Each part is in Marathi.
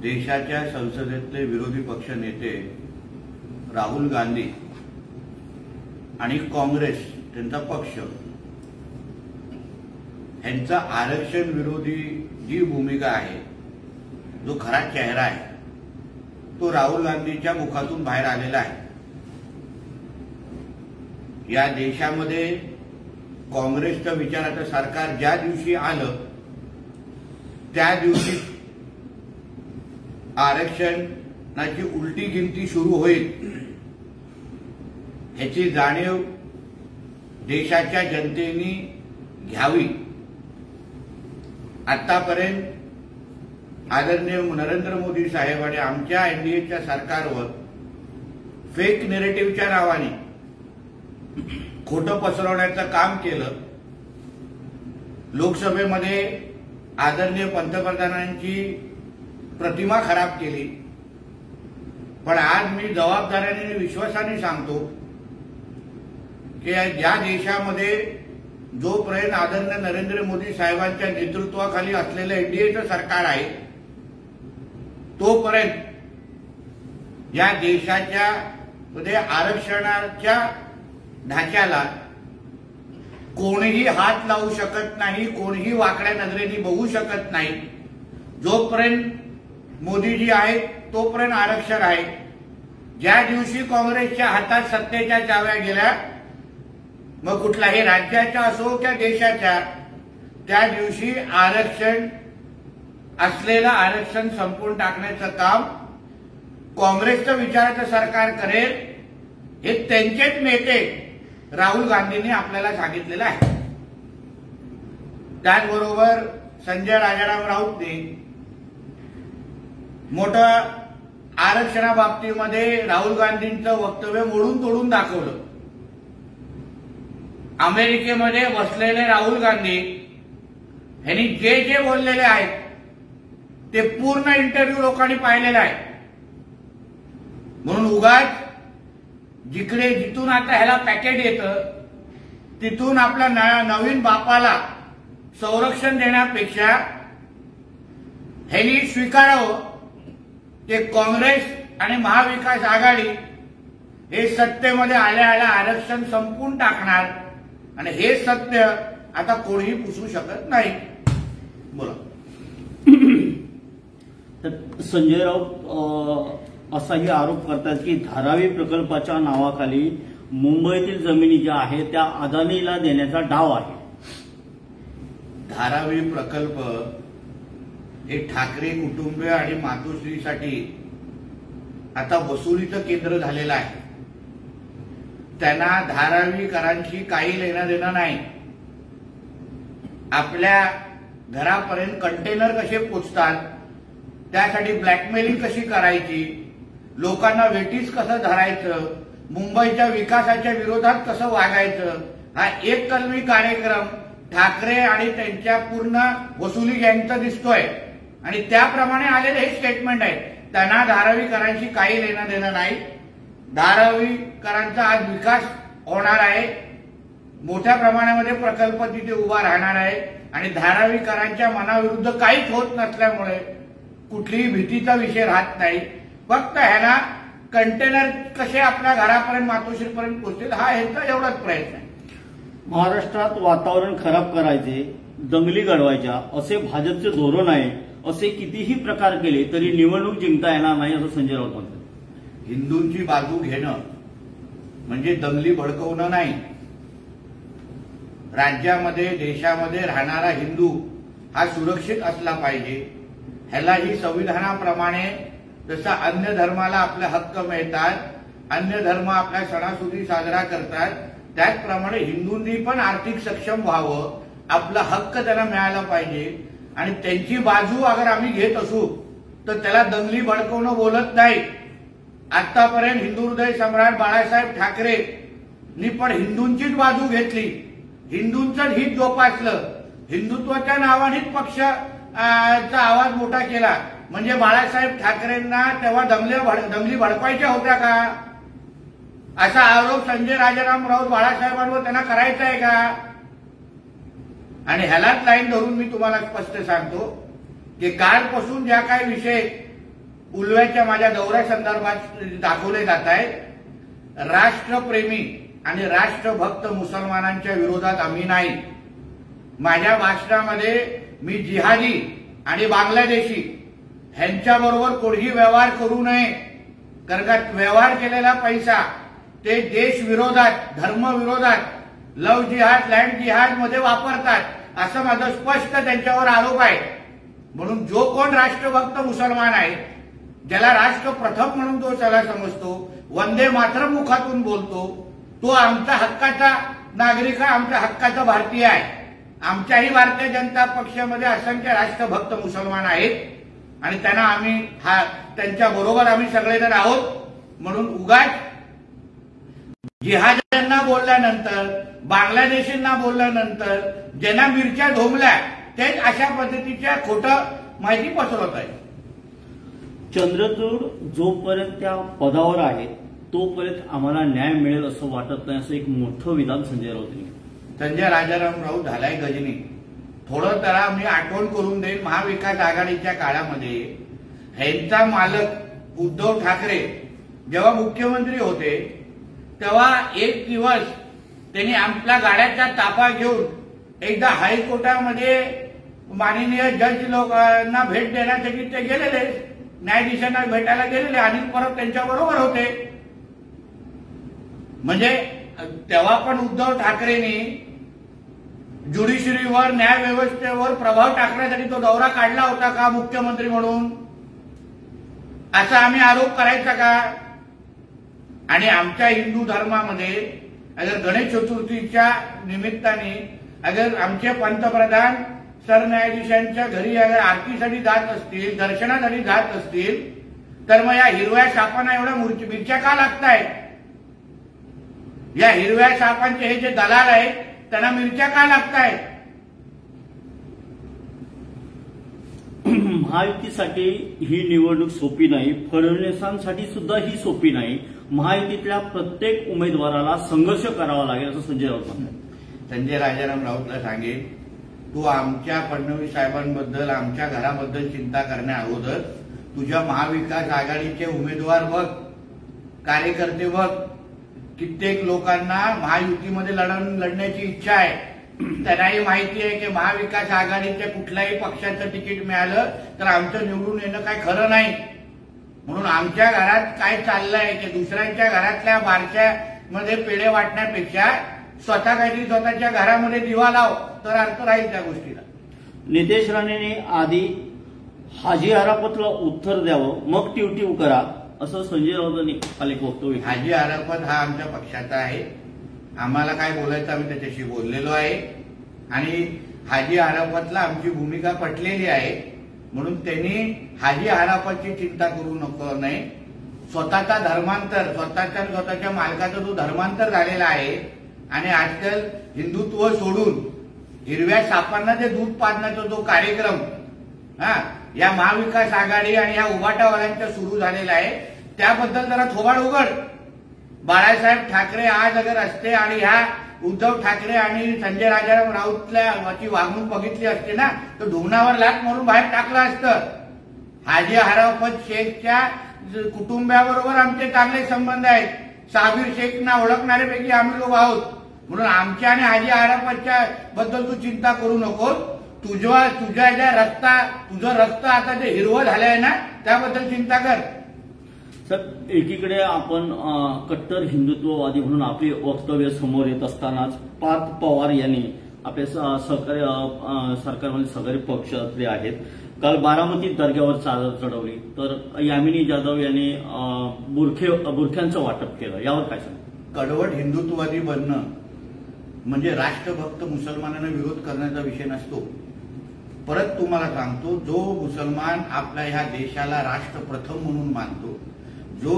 देशाच्या संसदेतले विरोधी पक्ष नेते राहुल गांधी आणि काँग्रेस त्यांचा पक्ष यांचा आरक्षण विरोधी जी भूमिका आहे, जो खरा चेहरा आहे, तो राहुल गांधीच्या मुखातून बाहेर आलेला आहे। या देशामध्ये काँग्रेसच्या विचाराचं सरकार ज्या दिवशी आलं त्या दिवशी आरक्षणाची उलटी गिनती सुरू होईल ह्याची जाणीव देशाच्या जनतेने घ्यावी। आतापर्यंत आदरणीय नरेंद्र मोदी साहेब आणि आमच्या एनडीएच्या सरकारवर फेक नेरेटिव्हच्या नावाने खोटं पसरवण्याचं काम केलं। लोकसभेमध्ये आदरणीय पंतप्रधानांची प्रतिमा खराब केली। पण आज मी जबाबदारीने आणि विश्वासाने सांगतो की ज्या देशामध्ये जोपर्यंत आदरणीय नरेंद्र मोदी साहेबांच्या नेतृत्वाखाली असलेलं एनडीएचं सरकार आहे, तोपर्यंत या देशाच्या मध्ये आरक्षणाच्या ढाच्याला कोणीही हात लावू शकत नाही, कोणीही वाकड्या नजरेने बघू शकत नाही। जोपर्यंत मोदीजी आहेत तोपर्यंत आरक्षण आहे। ज्या दिवशी काँग्रेसच्या हातात सत्तेच्या चाव्या गेल्या, मग कुठल्याही राज्याच्या असो किंवा देशाच्या, त्या दिवशी आरक्षण असलेलं आरक्षण संपवून टाकण्याचं काम काँग्रेसचं विचाराचं सरकार करेल, हे त्यांचेच नेते राहुल गांधींनी आपल्याला सांगितलेलं आहे। त्याचबरोबर संजय राजाराम राऊतने मोठं आरक्षणाबाबतीमध्ये राहुल गांधींचं वक्तव्य मोडून तोडून दाखवलं। अमेरिकेमध्ये बसलेले राहुल गांधी यांनी जे जे बोललेले आहेत ते पूर्ण इंटरव्ह्यू लोकांनी पाहिलेला आहे। म्हणून उगाच जिथून आता ह्याला पॅकेट येतं तिथून आपल्या नवीन बापाला संरक्षण देण्यापेक्षा ह्यांनी स्वीकारावं की काँग्रेस आणि महाविकास आघाडी हे सत्तेमध्ये आल्या आल्या आरक्षण संपवून टाकणार आणि हे सत्य आता कोणीही पुसू शकत नाही। बोला। संजय राऊत असाही आरोप करतात की धारावी प्रकल्पाच्या नावाखाली मुंबईतील जमिनी ज्या आहेत त्या अदानीला देण्याचा डाव आहे। धारावी प्रकल्प हे ठाकरे कुटुंबीय आणि मातोश्रीसाठी आता वसुलीचं केंद्र झालेलं आहे। त्यांना धारावीकरांशी काही लेणं देणं नाही। आपल्या घरापर्यंत कंटेनर कसे पोचतात, त्यासाठी ब्लॅकमेलिंग कशी करायची, लोकांना वेटीस कसं धरायचं, मुंबईच्या विकासाच्या विरोधात कसं वागायचं, हा एक कलमी कार्यक्रम ठाकरे आणि त्यांच्या पूर्ण वसुली गँगचा दिसतोय आणि त्याप्रमाणे आलेले हे स्टेटमेंट आहे। त्यांना धारावीकरांशी काही लेणं देणं नाही। धारावीकरांचा आज विकास होणार आहे, मोठ्या प्रमाणामध्ये प्रकल्प तिथे उभा राहणार आहे आणि धारावीकरांच्या मनाविरुद्ध काहीच होत नसल्यामुळे कुठलीही भीतीचा विषय राहत नाही। फक्त ह्याला कंटेनर कसे आपल्या घरापर्यंत मातोश्रीपर्यंत पोहोचतील हा ह्यांचा एवढाच प्रयत्न आहे। महाराष्ट्रात वातावरण खराब करायचे, दंगली घडवायच्या असे भाजपचे धोरण आहे। असे कितीही प्रकार केले तरी निवडणूक जिंकता येणार नाही असं संजय राऊत म्हणतात। हिंदूंची बाजू घेणं म्हणजे दंगली भडकवणं नाही। राज्यामध्ये देशामध्ये राहणारा हिंदू हा सुरक्षित असला पाहिजे। ह्याला ही संविधानाप्रमाणे जसं अन्य धर्माला आपले हक्क मिळतात, अन्य धर्म आपल्या सणासुदी साजरा करतात, त्याचप्रमाणे हिंदूंनी पण आर्थिक सक्षम व्हावं, आपला हक्क त्यांना मिळाला पाहिजे। आणि त्यांची बाजू अगर आम्ही घेत असू तर त्याला दंगली भडकवणं बोलत नाही। आतापर्यंत हिंदू हृदय सम्राट बाळासाहेब ठाकरेंनी पण हिंदूंचीच बाजू घेतली, हिंदूंचं हित जोपासलं, हिंदुत्वाच्या नावानेच पक्षाचा आवाज मोठा केला। म्हणजे बाळासाहेब ठाकरेंना तेव्हा दंगली भडकवायच्या होत्या का, असा आरोप संजय राजाराम राऊत बाळासाहेबांवर त्यांना करायचा आहे का? आणि ह्यालाच लाईन धरून मी तुम्हाला स्पष्ट सांगतो की कालपासून ज्या काही विषय उल्व्याच्या माझ्या दौऱ्यासंदर्भात दाखवले जात आहेत। राष्ट्रप्रेमी आणि राष्ट्रभक्त मुसलमानांच्या विरोधात आम्ही नाही। माझ्या भाषणामध्ये मी जिहादी आणि बांगलादेशी ह्यांच्याबरोबर कोणीही व्यवहार करू नये, कारण का व्यवहार केलेला पैसा ते देश विरोधात, धर्म विरोधात, लव जिहाद, लँड जिहाद मध्ये वापरतात असं माझं स्पष्ट त्यांच्यावर आरोप आहे। म्हणून जो कोण राष्ट्रभक्त मुसलमान आहे, ज्याला राष्ट्र प्रथम म्हणून तो त्याला समजतो, वंदे मातरम मुखातून बोलतो, तो आमचा हक्काचा नागरिक आहे, आमच्या हक्काचा भारतीय आहे। आमच्याही भारतीय जनता पक्षामध्ये असंख्य राष्ट्रभक्त मुसलमान आहेत आणि त्यांना आम्ही त्यांच्या बरोबर आम्ही सगळेजण आहोत। म्हणून उगाच जिहाद्यांना बोलल्यानंतर, बांगलादेशींना बोलल्यानंतर ज्यांना मिरच्या धोमल्या तेच अशा पद्धतीच्या खोटं माहिती पसरवत आहे। चंद्रचूड जोपर्यंत त्या पदावर आहे तोपर्यंत आम्हाला न्याय मिळेल असं वाटत नाही, असं एक मोठं विधान संजय राऊतांनी। संजय राजाराम राऊत झालाय गजनी। थोडं त्याला मी आठवण करून देईन, महाविकास आघाडीच्या काळामध्ये ह्यांचा मालक उद्धव ठाकरे जेव्हा मुख्यमंत्री होते तेव्हा एक दिवस त्यांनी आपल्या गाड्याचा ताफा घेऊन एकदा हायकोर्टामध्ये माननीय जज लोकांना भेट देण्यासाठी ते गेलेले, न्यायाधीशांना भेटायला गेलेले आणि परत त्यांच्या बरोबर होते। म्हणजे तेव्हा पण उद्धव ठाकरेंनी ज्युडिशरीवर, न्याय व्यवस्थेवर प्रभाव टाकण्यासाठी तो दौरा काढला होता का मुख्यमंत्री म्हणून, असा आम्ही आरोप करायचा का? आणि आमच्या हिंदू धर्मामध्ये अगर गणेश चतुर्थीच्या निमित्ताने अगर आमचे पंतप्रधान सरन्यायाधीशांच्या घरी अगर आरतीसाठी जात असतील, दर्शनासाठी जात असतील, तर मग या हिरव्या सापांना एवढ्या मिरच्या का लागतायत? या हिरव्या सापांचे हे जे दलाल आहेत त्यांना मिरच्या का लागतायत? महायुतीसाठी ही निवडणूक सोपी नाही, फडणवीसांसाठी सुद्धा ही सोपी नाही। महायुतीतल्या प्रत्येक उमेदवाराला संघर्ष करावा लागेल असं संजय राऊत म्हणतात। संजय राजाराम राऊतला सांगेन, तू आमच्या फडणवीस साहेबांबद्दल, आमच्या घराबद्दल चिंता करण्या अगोदर तुझ्या महाविकास आघाडीचे उमेदवार बघ, कार्यकर्ते बघ। कित्येक लोकांना महायुतीमध्ये लढण्याची इच्छा आहे, त्यांनाही माहिती आहे की महाविकास आघाडीच्या कुठल्याही पक्षाचं तिकीट मिळालं तर आमचं निवडून येणं काय खरं नाही। म्हणून आमच्या घरात काय चाललंय की दुसऱ्यांच्या घरातल्या बारशामध्ये पेढे वाटण्यापेक्षा स्वतः काहीतरी स्वतःच्या घरामध्ये दिवा लाव, तर अर्थ राहील त्या गोष्टीला। नितेश राणेंनी आधी हाजी आराफतला उत्तर द्यावं, मग टिवटिव करा असं संजय राऊतांनी काल एक वक्तव्य। हाजी आराफत हा आमच्या पक्षाचा आहे, आम्हाला काय बोलायचं आम्ही त्याच्याशी बोललेलो आहे आणि हाजी आराफतला आमची भूमिका पटलेली आहे। म्हणून त्यांनी हाजी आराफतची चिंता करू नको नाही। स्वतःचा धर्मांतर, स्वतःच्या मालकाचा जो धर्मांतर झालेला आहे आणि आजकाल हिंदुत्व सोडून हिरव्या सापांना जे दूध पाजण्याचा जो कार्यक्रम या महाविकास आघाडी आणि या उभाटावाल्यांचा सुरू झालेला आहे, त्याबद्दल जरा थोबाड उघड। बाळासाहेब ठाकरे आज अगर असते आणि ह्या उद्धव ठाकरे आणि संजय राजाराम राऊतची वागणूक बघितली असते ना, तर ढुंगणावर लाथ मारून बाहेर टाकलं असतं। हाजी आराफत शेखच्या कुटुंबाबरोबर आमचे चांगले संबंध आहेत, साबिर शेखना ओळखणाऱ्यापैकी आम्ही लोक आहोत। म्हणून आमच्या आणि हाजी आराफतच्या बद्दल तू चिंता करू नको। तुझ्या ज्या तुझं रक्त आता जे हिरवं झालंय ना, त्याबद्दल चिंता कर। सर, एकीकडे आपण कट्टर हिंदुत्ववादी म्हणून आपली वक्तव्य समोर येत असतानाच पार्थ पवार यांनी आपले सरकारमध्ये सहकारी पक्षातले आहेत, काल बारामती दर्ग्यावर चादर चढवली, तर यामिनी जाधव यांनी बुरख्यांचं वाटप केलं, यावर काय सांग? कडवट हिंदुत्ववादी बनणं म्हणजे राष्ट्रभक्त मुसलमानांना विरोध करण्याचा विषय नसतो। परत तुम्हाला सांगतो, जो मुसलमान आपल्या ह्या देशाला राष्ट्रप्रथम म्हणून मानतो, जो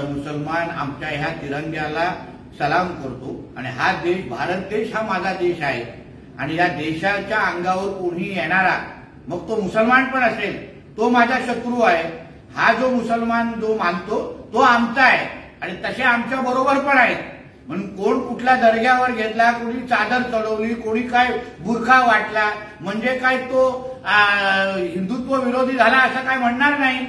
मुसलमान आमच्या ह्या तिरंग्याला सलाम करतो आणि हा देश, भारत देश हा माझा देश आहे आणि या देशाच्या अंगावर कोणी येणारा, मग तो मुसलमान पण असेल, तो माझा शत्रू आहे। हा जो मुसलमान जो मानतो तो आमचा आहे आणि तसे आमच्या बरोबर पण आहेत। म्हणून कोण कुठल्या दर्ग्यावर घेतला, कोणी चादर चढवली, कोणी काय बुरखा वाटला म्हणजे काय तो हिंदुत्व विरोधी झाला असं काय म्हणणार नाही।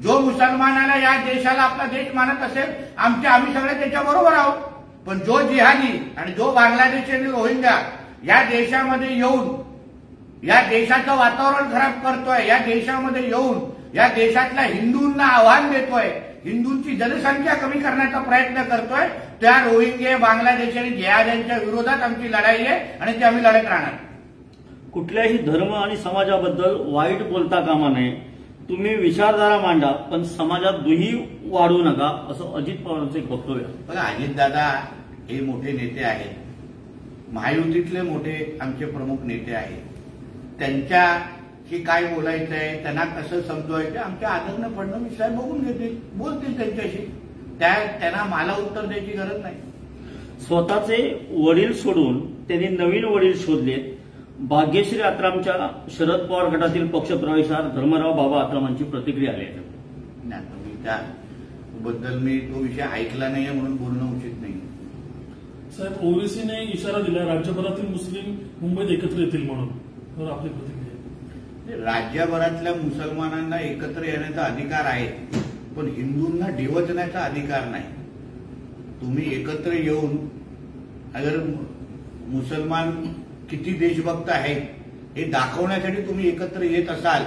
जो मुसलमानाला या देशाला आपला देश मानत असेल आम्ही सगळे त्याच्या बरोबर आहोत. पण जो जिहादी आणि जो बांगलादेशी आणि रोहिंग्या या देशामध्ये येऊन या देशाचं वातावरण खराब करतोय, या देशामध्ये येऊन या देशातल्या हिंदूंना आव्हान देतोय, हिंदूंची जनसंख्या कमी करण्याचा प्रयत्न करतोय, त्या रोहिंग्या बांगलादेशी आणि जिहाद्यांच्या विरोधात आमची लढाई आहे आणि ती आम्ही लढत राहणार. कुठल्याही धर्म आणि समाजाबद्दल वाईट बोलता कामा नये. तुम्ही विचारधारा मांडा, पण समाजात दुही वाढवू नका, असं अजित पवारांचं एक वक्तव्य. बघा, अजितदादा हे मोठे नेते आहेत, महायुतीतले मोठे आमचे प्रमुख नेते आहेत. त्यांच्याशी काय बोलायचं आहे, त्यांना कसं समजवायचं, आमच्या आदरणीय फडणवीस साहेब बघून घेतील, बोलतील त्यांच्याशी. त्यांना मला उत्तर द्यायची गरज नाही. स्वतःचे वडील सोडून त्यांनी नवीन वडील शोधले. भाग्यश्री आत्रामच्या शरद पवार गटातील पक्षप्रवेशावर धर्मराव बाबा आत्रामांची प्रतिक्रिया आली आहे. नाही, त्याबद्दल मी तो विषय ऐकला नाहीये म्हणून बोलणं उचित नाही. साहेब, ओवेसीने इशारा दिला राज्यभरातील मुस्लिम मुंबईत एकत्र येतील म्हणून, तर आपली प्रतिक्रिया. राज्यभरातल्या मुसलमानांना एकत्र येण्याचा अधिकार आहे, पण हिंदूंना डिवचण्याचा अधिकार नाही. तुम्ही एकत्र येऊन अगर मुसलमान किती देशभक्त आहेत हे दाखवण्यासाठी तुम्ही एकत्र येत असाल,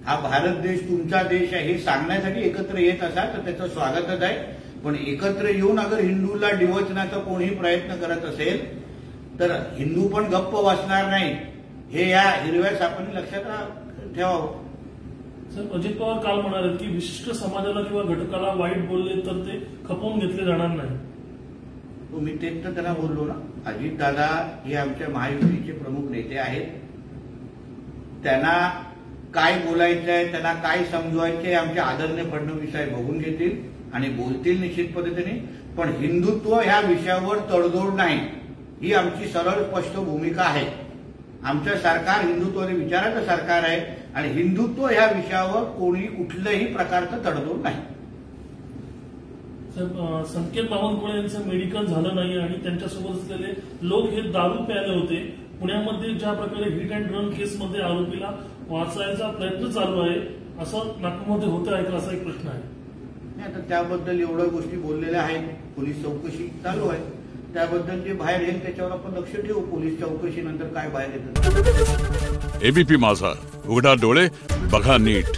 हा भारत देश तुमचा देश आहे हे सांगण्यासाठी एकत्र येत असाल तर त्याचं स्वागतच आहे. पण एकत्र येऊन अगर हिंदूला डिवचण्याचा कोणीही प्रयत्न करत असेल तर हिंदू पण गप्प बसणार नाही, हे या हिरव्या सापांनी लक्षात ठेवावं. साहेब, अजित पवार काल म्हणाले की विशिष्ट समाजाला किंवा घटकाला वाईट बोलले तर ते खपवून घेतले जाणार नाही. मी तेच तर त्यांना बोललो ना. अजितदादा हे आमच्या महायुतीचे प्रमुख नेते आहेत. त्यांना काय बोलायचं आहे, त्यांना काय समजवायचं आहे आमच्या आदरणीय फडणवीस साहेब बघून घेतील आणि बोलतील निश्चित पद्धतीने. पण हिंदुत्व ह्या विषयावर तडजोड नाही, ही आमची सरळ स्पष्ट भूमिका आहे. आमचं सरकार हिंदुत्वाने विचाराचं सरकार आहे आणि हिंदुत्व ह्या विषयावर कोणी कुठल्याही प्रकारचं तडजोड नाही. साहेब, संकेत बावनकुळे यांचं मेडिकल झालं नाही आणि त्यांच्यासोबत असलेले लोक हे दारू प्यायले होते. पुण्यामध्ये ज्या प्रकारे हिट अँड रन केसमध्ये आरोपीला वाचवायचा प्रयत्न चालू आहे असं नागपूरमध्ये होतं आहे का, असा एक प्रश्न आहे. आता त्याबद्दल एवढ्या गोष्टी बोललेल्या आहेत, पोलीस चौकशी चालू आहे. त्याबद्दल जे बाहेर येईल त्याच्यावर आपण लक्ष ठेवू. पोलीस चौकशीनंतर काय बाहेर येतं. एबीपी माझा, उघडा डोळे बघा नीट.